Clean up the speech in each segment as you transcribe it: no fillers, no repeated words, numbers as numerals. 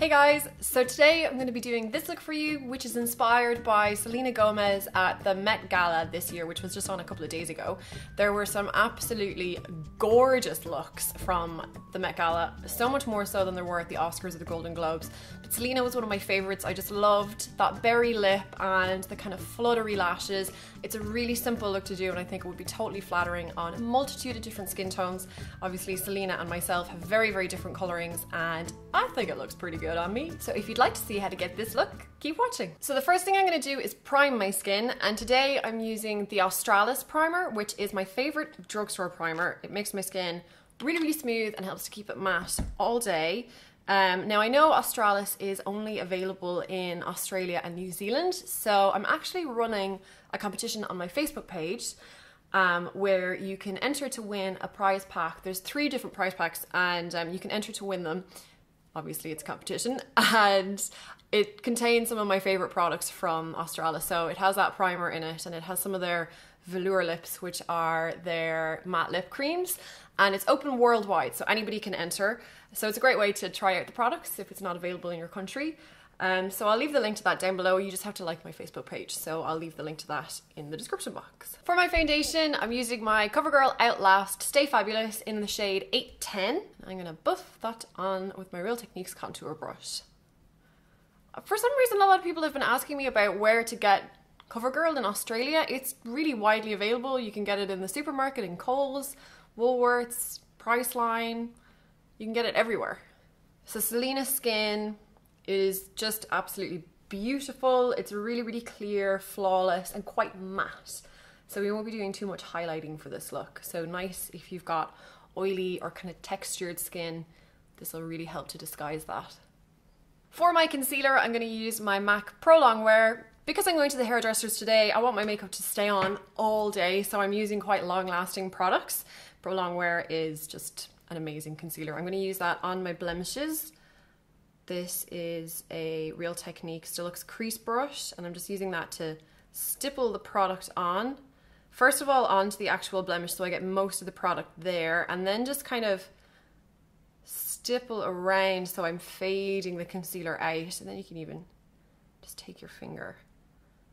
Hey guys, so today I'm going to be doing this look for you, which is inspired by Selena Gomez at the Met Gala this year, which was just on a couple of days ago. There were some absolutely gorgeous looks from the Met Gala, so much more so than there were at the Oscars or the Golden Globes. But Selena was one of my favorites. I just loved that berry lip and the kind of fluttery lashes. It's a really simple look to do, and I think it would be totally flattering on a multitude of different skin tones. Obviously, Selena and myself have very, very different colorings, and I think it looks pretty good on me. So if you'd like to see how to get this look, keep watching. So the first thing I'm going to do is prime my skin, and today I'm using the Australis primer, which is my favorite drugstore primer. It makes my skin really, really smooth and helps to keep it matte all day. Now I know Australis is only available in Australia and New Zealand, so I'm actually running a competition on my Facebook page where you can enter to win a prize pack. There's 3 different prize packs, and you can enter to win them. Obviously it's a competition, and it contains some of my favorite products from Australis. So it has that primer in it, and it has some of their velour lips, which are their matte lip creams, and it's open worldwide, so anybody can enter. So it's a great way to try out the products if it's not available in your country. So I'll leave the link to that down below. You just have to like my Facebook page, so I'll leave the link to that in the description box. For my foundation, I'm using my CoverGirl Outlast Stay Fabulous in the shade 810. I'm gonna buff that on with my Real Techniques contour brush. For some reason, a lot of people have been asking me about where to get CoverGirl in Australia. It's really widely available. You can get it in the supermarket, in Coles, Woolworths, Priceline. You can get it everywhere. So Selena's skin is just absolutely beautiful. It's really, really clear, flawless, and quite matte. So we won't be doing too much highlighting for this look. So nice if you've got oily or kind of textured skin. This will really help to disguise that. For my concealer, I'm going to use my MAC Pro Longwear. Because I'm going to the hairdressers today, I want my makeup to stay on all day, so I'm using quite long-lasting products. Pro Longwear is just an amazing concealer. I'm going to use that on my blemishes. This is a Real Techniques Deluxe Crease Brush, and I'm just using that to stipple the product on. First of all, onto the actual blemish, so I get most of the product there, and then just kind of stipple around so I'm fading the concealer out, and then you can even just take your finger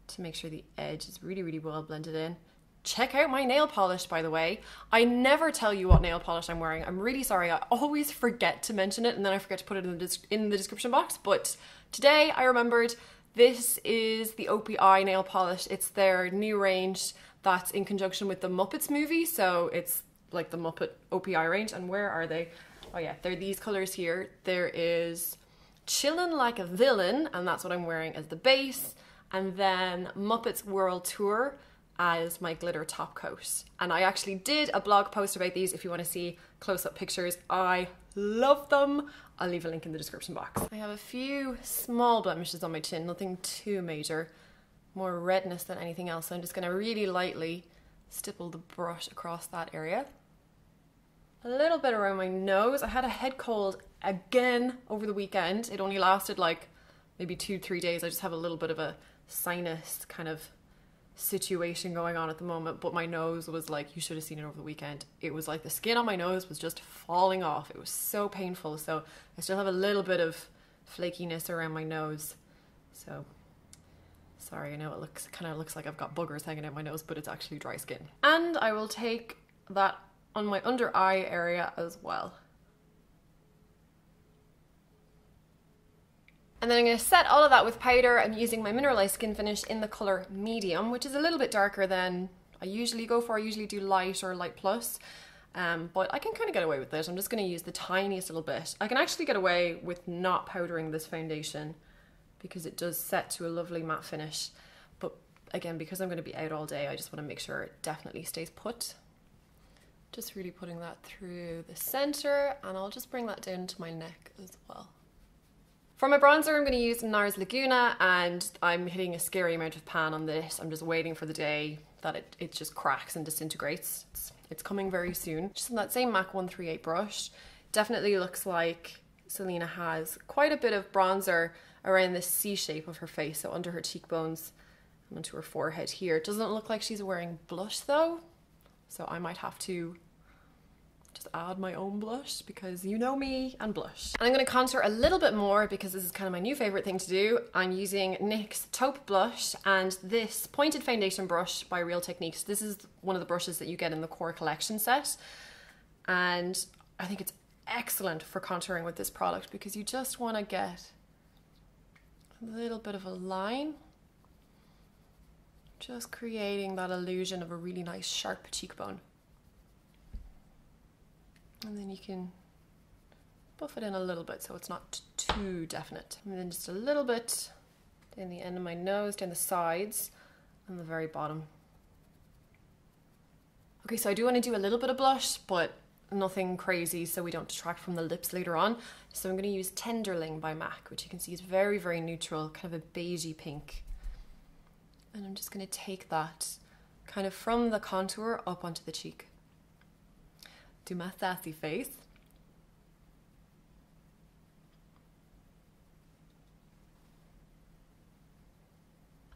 to make sure the edge is really, really well blended in. Check out my nail polish, by the way. I never tell you what nail polish I'm wearing. I'm really sorry. I always forget to mention it, and then I forget to put it in the description box. But today I remembered this is the OPI nail polish. It's their new range that's in conjunction with the Muppets movie. So it's like the Muppet OPI range. And where are they? Oh yeah, they're these colors here. There is Chillin' Like a Villain, and that's what I'm wearing as the base. And then Muppets World Tour as my glitter top coat. And I actually did a blog post about these if you want to see close-up pictures. I love them. I'll leave a link in the description box. I have a few small blemishes on my chin, nothing too major, more redness than anything else. So I'm just going to really lightly stipple the brush across that area. A little bit around my nose. I had a head cold again over the weekend. It only lasted like maybe 2-3 days. I just have a little bit of a sinus kind of situation going on at the moment, but my nose was like, you should have seen it over the weekend. It was like the skin on my nose was just falling off. It was so painful. So I still have a little bit of flakiness around my nose. So sorry, I know it kind of looks like I've got boogers hanging out my nose, but it's actually dry skin. And I will take that on my under eye area as well. And then I'm going to set all of that with powder. I'm using my Mineralized Skin Finish in the colour Medium, which is a little bit darker than I usually go for. I usually do light or light plus, but I can kind of get away with it. I'm just going to use the tiniest little bit. I can actually get away with not powdering this foundation because it does set to a lovely matte finish. But again, because I'm going to be out all day, I just want to make sure it definitely stays put. Just really putting that through the centre, and I'll just bring that down to my neck as well. For my bronzer, I'm going to use NARS Laguna, and I'm hitting a scary amount of pan on this. I'm just waiting for the day that it just cracks and disintegrates. It's coming very soon. Just on that same MAC 138 brush, definitely looks like Selena has quite a bit of bronzer around the C shape of her face, so under her cheekbones and onto her forehead here. It doesn't look like she's wearing blush though, so I might have to just add my own blush because you know me and blush. And I'm going to contour a little bit more because this is kind of my new favorite thing to do. I'm using NYX's Taupe blush and this pointed foundation brush by Real Techniques. This is one of the brushes that you get in the core collection set. And I think it's excellent for contouring with this product because you just want to get a little bit of a line, just creating that illusion of a really nice sharp cheekbone. And then you can buff it in a little bit so it's not too definite. And then just a little bit down the end of my nose, down the sides, and the very bottom. Okay, so I do want to do a little bit of blush, but nothing crazy so we don't detract from the lips later on. So I'm going to use Tenderling by MAC, which you can see is very, very neutral, kind of a beigey pink. And I'm just going to take that kind of from the contour up onto the cheek. Do my sassy face.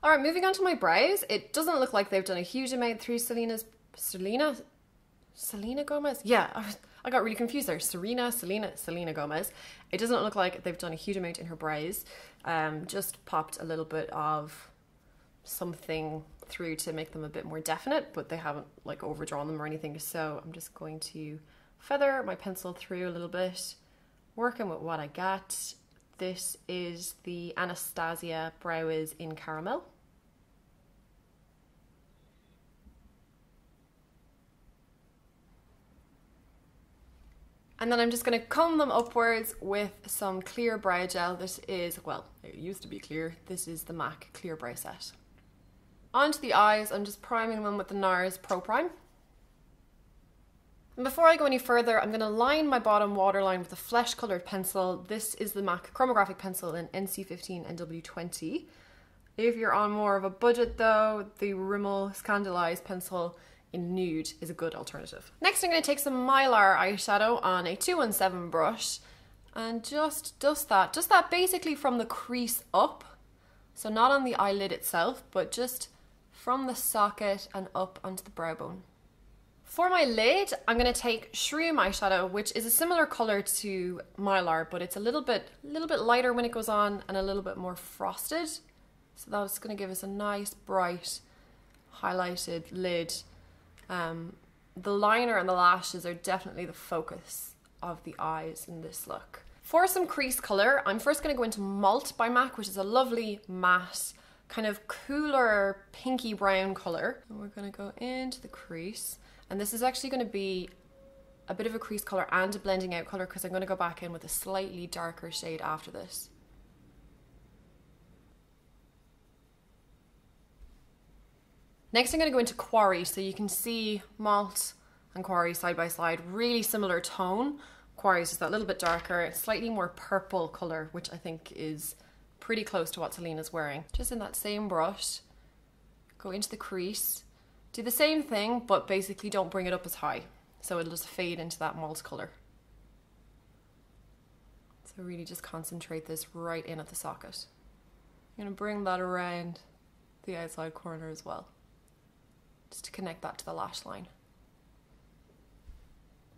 All right, moving on to my brows. It doesn't look like they've done a huge amount through Selena Gomez? Yeah, I got really confused there. Selena Gomez. It doesn't look like they've done a huge amount in her brows. Just popped a little bit of something through to make them a bit more definite, but they haven't like overdrawn them or anything. So I'm just going to feather my pencil through a little bit, working with what I got. This is the Anastasia Brow Is in Caramel. And then I'm just going to comb them upwards with some clear brow gel. This is, well, it used to be clear. This is the MAC Clear Brow Set. Onto the eyes, I'm just priming them with the NARS Pro Prime. And before I go any further, I'm going to line my bottom waterline with a flesh coloured pencil. This is the MAC Chromographic Pencil in NC15 NW20. If you're on more of a budget though, the Rimmel Scandalized pencil in nude is a good alternative. Next I'm going to take some Mylar eyeshadow on a 217 brush and just dust that basically from the crease up. So not on the eyelid itself, but just from the socket and up onto the brow bone. For my lid, I'm going to take Shroom eyeshadow, which is a similar colour to Mylar, but it's a little bit lighter when it goes on and a little bit more frosted. So that's going to give us a nice, bright, highlighted lid. The liner and the lashes are definitely the focus of the eyes in this look. For some crease colour, I'm first going to go into Malt by MAC, which is a lovely matte, kind of cooler pinky brown colour. And we're going to go into the crease. And this is actually going to be a bit of a crease colour and a blending out colour because I'm going to go back in with a slightly darker shade after this. Next I'm going to go into Quarry, so you can see Malt and Quarry side by side, really similar tone. Quarry is just that little bit darker, slightly more purple colour, which I think is pretty close to what Selena's wearing. Just in that same brush, go into the crease, do the same thing, but basically don't bring it up as high. So it'll just fade into that Malt colour. So really just concentrate this right in at the socket. I'm going to bring that around the outside corner as well, just to connect that to the lash line.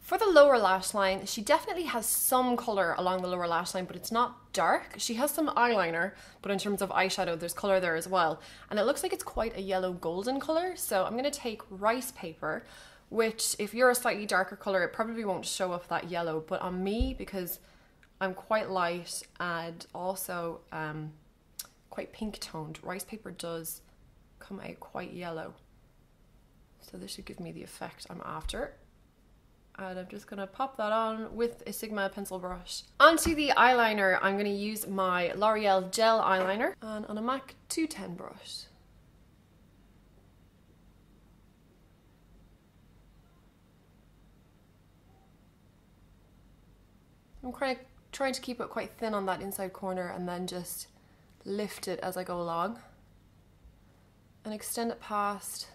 For the lower lash line, she definitely has some colour along the lower lash line, but it's not dark. She has some eyeliner, but in terms of eyeshadow, there's colour there as well. And it looks like it's quite a yellow golden colour. So I'm going to take Rice Paper, which if you're a slightly darker colour, it probably won't show up that yellow. But on me, because I'm quite light and also quite pink toned, Rice Paper does come out quite yellow. So this should give me the effect I'm after. And I'm just going to pop that on with a Sigma pencil brush. Onto the eyeliner, I'm going to use my L'Oreal Gel Eyeliner and on a MAC 210 brush. I'm trying to keep it quite thin on that inside corner and then just lift it as I go along. And extend it past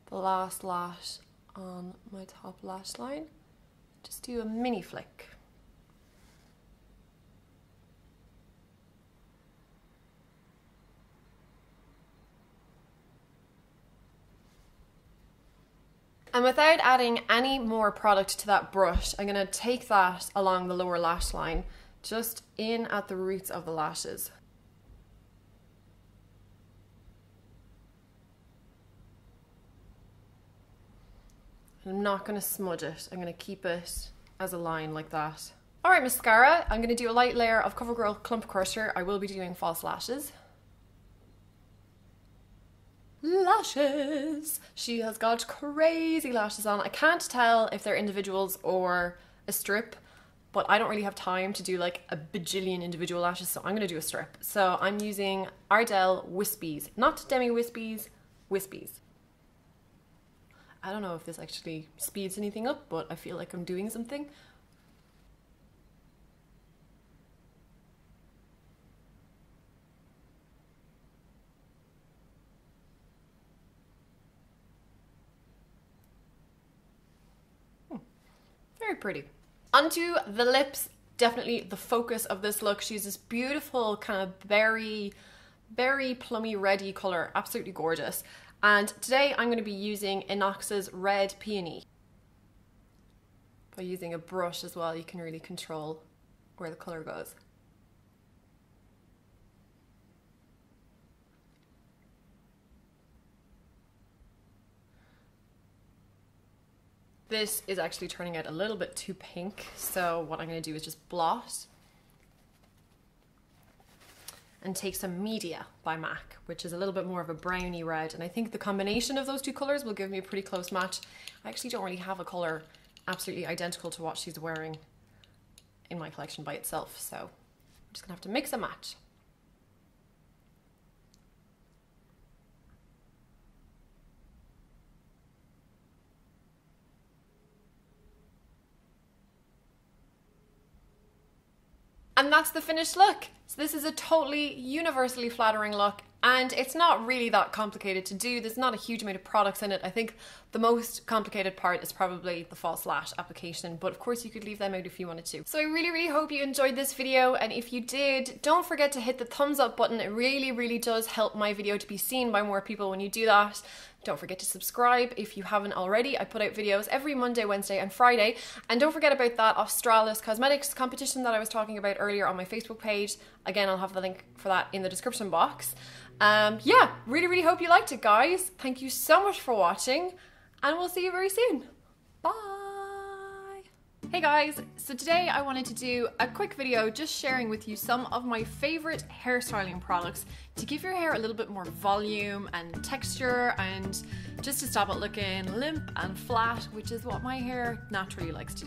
the last lash on my top lash line. Just do a mini flick. And without adding any more product to that brush, I'm going to take that along the lower lash line, just in at the roots of the lashes. I'm not going to smudge it, I'm going to keep it as a line like that. Alright, mascara, I'm going to do a light layer of CoverGirl Clump Crusher. I will be doing false lashes. Lashes! She has got crazy lashes on. I can't tell if they're individuals or a strip, but I don't really have time to do like a bajillion individual lashes, so I'm going to do a strip. So I'm using Ardell Wispies, not Demi Wispies, Wispies. I don't know if this actually speeds anything up, but I feel like I'm doing something. Very pretty. Onto the lips, definitely the focus of this look. She has this beautiful kind of berry plummy reddy colour, absolutely gorgeous. And today I'm going to be using Inox's Red Peony. By using a brush as well, you can really control where the colour goes. This is actually turning out a little bit too pink, so what I'm going to do is just blot and take some Media by MAC, which is a little bit more of a browny red, and I think the combination of those two colours will give me a pretty close match. I actually don't really have a colour absolutely identical to what she's wearing in my collection by itself, so I'm just going to have to mix and match. And that's the finished look. So this is a totally universally flattering look, and it's not really that complicated to do. There's not a huge amount of products in it. I think the most complicated part is probably the false lash application, but of course you could leave them out if you wanted to. So I really hope you enjoyed this video, and if you did, don't forget to hit the thumbs up button. It really does help my video to be seen by more people when you do that. Don't forget to subscribe if you haven't already. I put out videos every Monday, Wednesday and Friday. And don't forget about that Australis Cosmetics competition that I was talking about earlier on my Facebook page. Again, I'll have the link for that in the description box. Yeah, really hope you liked it, guys. Thank you so much for watching, and we'll see you very soon. Bye! Hey guys, so today I wanted to do a quick video just sharing with you some of my favorite hairstyling products to give your hair a little bit more volume and texture, and just to stop it looking limp and flat, which is what my hair naturally likes to do.